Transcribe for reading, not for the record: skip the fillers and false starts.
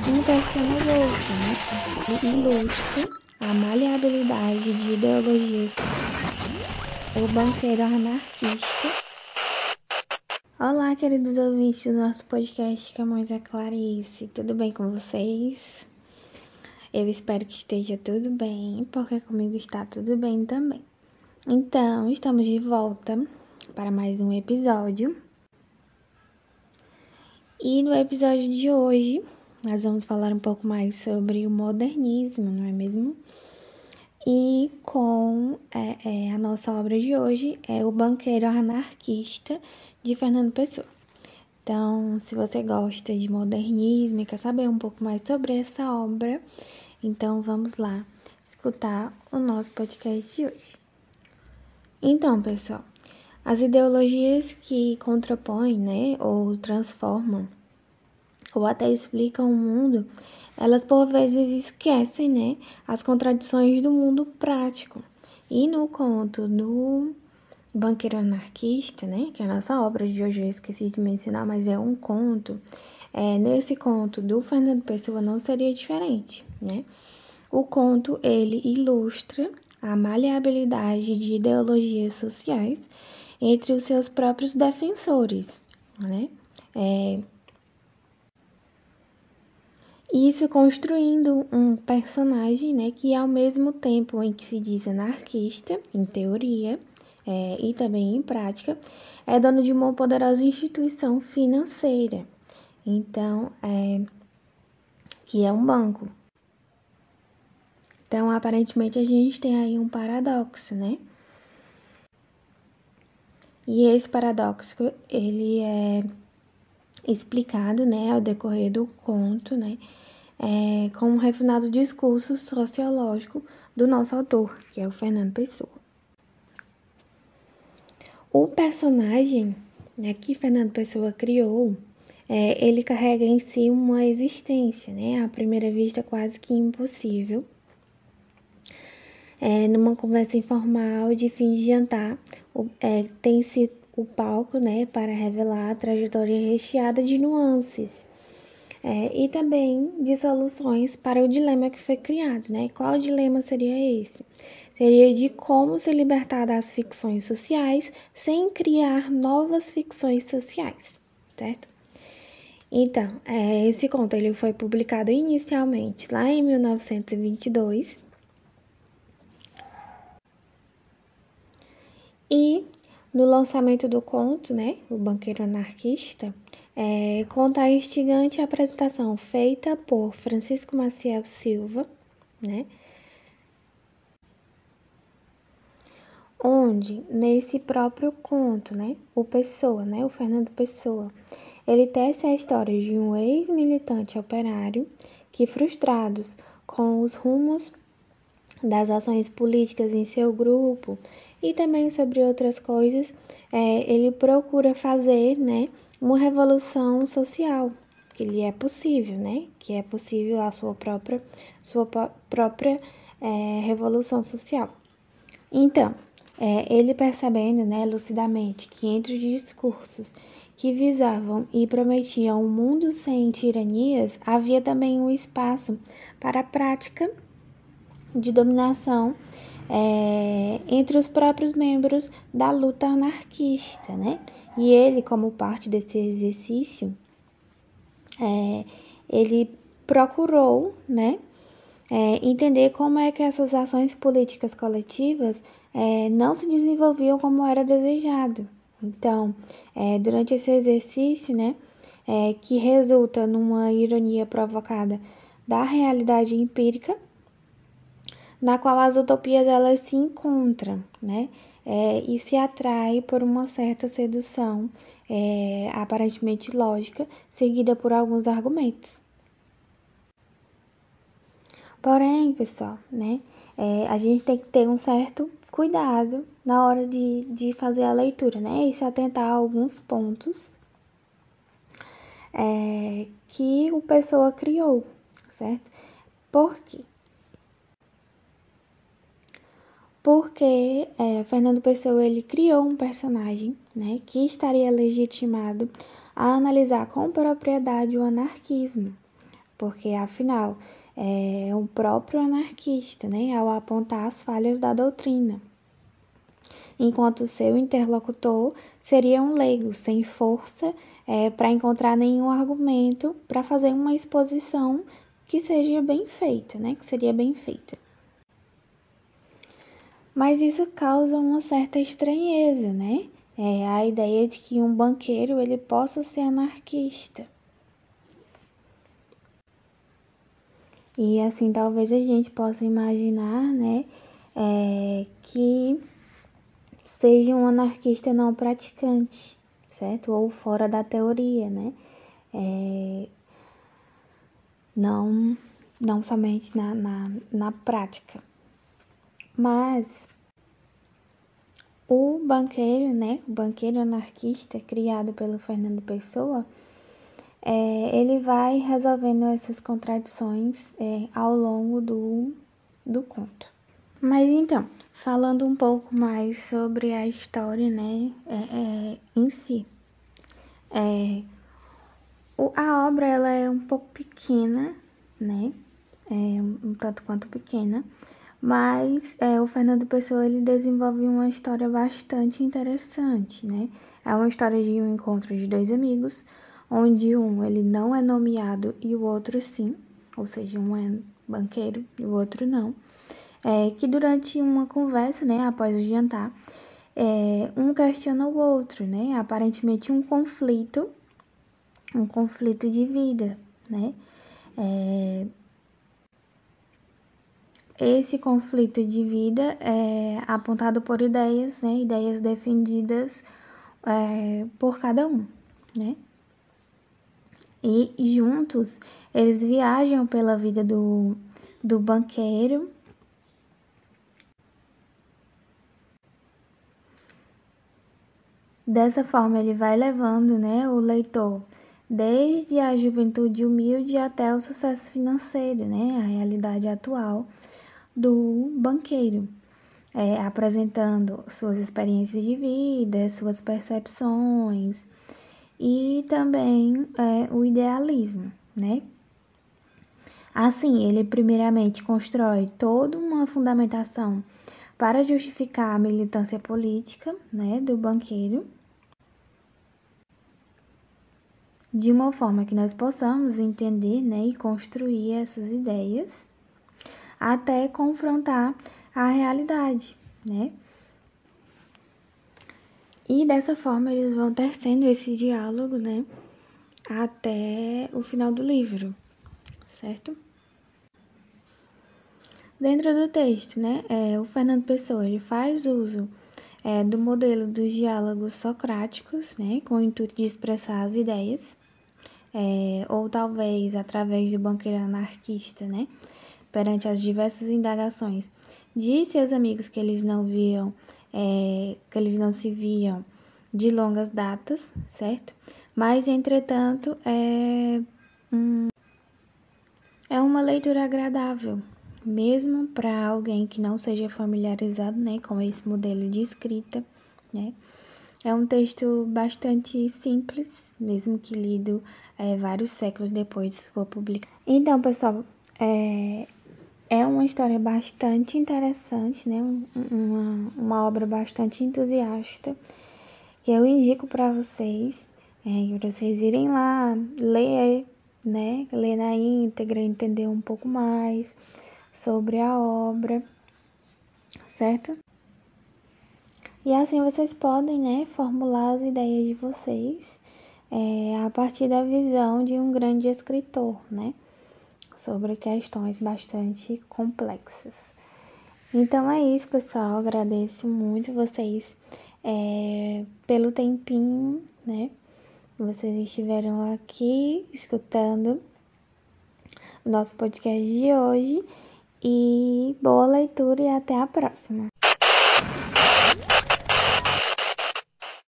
inquestionável, né? Ele ilustra a maleabilidade de ideologias. O banqueiro anarquista. Olá, queridos ouvintes do nosso podcast Camões e Clarice, tudo bem com vocês? Eu espero que esteja tudo bem, porque comigo está tudo bem também. Então, estamos de volta para mais um episódio. E no episódio de hoje, nós vamos falar um pouco mais sobre o modernismo, não é mesmo? E com a nossa obra de hoje é O Banqueiro Anarquista, de Fernando Pessoa. Então, se você gosta de modernismo e quer saber um pouco mais sobre essa obra, então vamos lá escutar o nosso podcast de hoje. Então, pessoal, as ideologias que contrapõem, né, ou transformam, ou até explicam o mundo, elas por vezes esquecem, né, as contradições do mundo prático. E no conto do Banqueiro Anarquista, né, que é a nossa obra de hoje, eu esqueci de mencionar, mas é um conto. Nesse conto do Fernando Pessoa não seria diferente, né? O conto, ele ilustra a maleabilidade de ideologias sociais entre os seus próprios defensores, né? Isso construindo um personagem, né, que ao mesmo tempo em que se diz anarquista, em teoria, e também em prática, é dono de uma poderosa instituição financeira. Então, que é um banco. Então, aparentemente, a gente tem aí um paradoxo, né? E esse paradoxo, ele é explicado, né, ao decorrer do conto, né, com um refinado discurso sociológico do nosso autor, que é o Fernando Pessoa. O personagem, né, que Fernando Pessoa criou, ele carrega em si uma existência, né, à primeira vista quase que impossível. Numa conversa informal de fim de jantar, tem-se o palco, né, para revelar a trajetória recheada de nuances e também de soluções para o dilema que foi criado, né? Qual dilema seria esse? Seria de como se libertar das ficções sociais sem criar novas ficções sociais, certo? Então, esse conto ele foi publicado inicialmente lá em 1922, e no lançamento do conto, né, O Banqueiro Anarquista, conta a instigante apresentação feita por Francisco Maciel Silva, né, onde nesse próprio conto, né, o Fernando Pessoa, ele tece a história de um ex-militante operário que, frustrados com os rumos das ações políticas em seu grupo e também sobre outras coisas, ele procura fazer, né, uma revolução social, que lhe é possível, né, que é possível a sua própria revolução social. Então, ele percebendo, né, lucidamente que entre os discursos que visavam e prometiam um mundo sem tiranias, havia também um espaço para a prática de dominação entre os próprios membros da luta anarquista, né? E ele, como parte desse exercício, ele procurou, né, entender como é que essas ações políticas coletivas não se desenvolviam como era desejado. Então, durante esse exercício, né, que resulta numa ironia provocada da realidade empírica, na qual as utopias elas se encontram, né, e se atraem por uma certa sedução aparentemente lógica, seguida por alguns argumentos. Porém, pessoal, né, a gente tem que ter um certo cuidado na hora de fazer a leitura, né, e se atentar a alguns pontos que o Pessoa criou, certo? Por quê? Porque Fernando Pessoa ele criou um personagem, né, que estaria legitimado a analisar com propriedade o anarquismo, porque afinal é um próprio anarquista, né, ao apontar as falhas da doutrina, enquanto seu interlocutor seria um leigo sem força para encontrar nenhum argumento para fazer uma exposição que seja bem feita, né, que seria bem feita. Mas isso causa uma certa estranheza, né? A ideia de que um banqueiro ele possa ser anarquista. E assim, talvez a gente possa imaginar, né, que seja um anarquista não praticante, certo? Ou fora da teoria, né? Não somente na prática. Mas o banqueiro, né, o banqueiro anarquista criado pelo Fernando Pessoa, ele vai resolvendo essas contradições ao longo do conto. Mas então, falando um pouco mais sobre a história, né, em si. A obra ela é um pouco pequena, né, um tanto quanto pequena, mas o Fernando Pessoa ele desenvolve uma história bastante interessante, né? É uma história de um encontro de dois amigos, onde um ele não é nomeado e o outro sim, ou seja, um é banqueiro e o outro não. Que durante uma conversa, né, após o jantar, um questiona o outro, né? Aparentemente um conflito de vida, né? Esse conflito de vida é apontado por ideias, né? Ideias defendidas por cada um, né? E juntos eles viajam pela vida do banqueiro. Dessa forma ele vai levando, né, o leitor desde a juventude humilde até o sucesso financeiro, né? A realidade atual do banqueiro, apresentando suas experiências de vida, suas percepções e também o idealismo, né? Assim, ele primeiramente constrói toda uma fundamentação para justificar a militância política, né, do banqueiro, de uma forma que nós possamos entender, né, e construir essas ideias até confrontar a realidade, né? E dessa forma eles vão tecendo esse diálogo, né, até o final do livro, certo? Dentro do texto, né, o Fernando Pessoa ele faz uso do modelo dos diálogos socráticos, né, com o intuito de expressar as ideias, ou talvez através do banqueiro anarquista, né, perante as diversas indagações de seus amigos que eles não viam, que eles não se viam de longas datas, certo? Mas, entretanto, é uma leitura agradável, mesmo para alguém que não seja familiarizado, né, com esse modelo de escrita, né? É um texto bastante simples, mesmo que lido vários séculos depois de sua publicação. Então, pessoal, é uma história bastante interessante, né? Uma obra bastante entusiasta, que eu indico para vocês, para vocês irem lá, ler, né? Ler na íntegra, entender um pouco mais sobre a obra, certo? E assim vocês podem, né, formular as ideias de vocês a partir da visão de um grande escritor, né? Sobre questões bastante complexas. Então é isso, pessoal. Agradeço muito vocês pelo tempinho, né? Vocês estiveram aqui escutando o nosso podcast de hoje. E boa leitura e até a próxima.